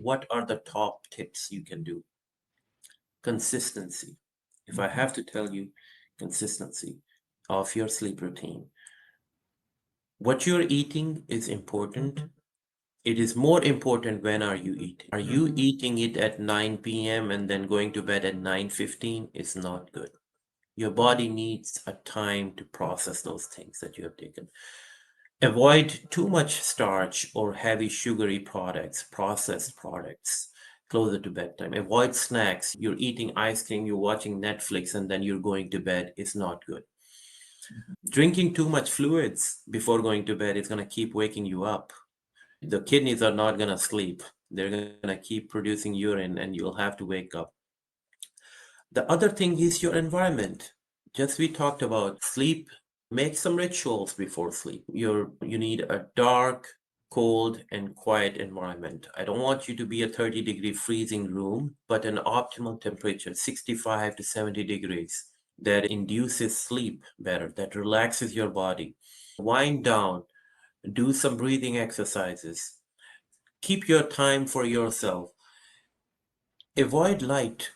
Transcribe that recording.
What are the top tips you can do? Consistency. If I have to tell you, consistency of your sleep routine. What you're eating is important. It is more important when are you eating. Are you eating it at 9 p.m. and then going to bed at 9:15? It's not good. Your body needs a time to process those things that you have taken. Avoid too much starch or heavy sugary products, processed products closer to bedtime. Avoid snacks. You're eating ice cream, you're watching Netflix, and then you're going to bed. It's not good. Drinking too much fluids before going to bed is going to keep waking you up. The kidneys are not going to sleep. They're going to keep producing urine and you'll have to wake up. The other thing is your environment. Just we talked about sleep. Make some rituals before sleep. You need a dark, cold, and quiet environment. I don't want you to be a 30-degree freezing room, but an optimal temperature, 65 to 70 degrees, that induces sleep better, that relaxes your body. Wind down, do some breathing exercises. Keep your time for yourself. Avoid light.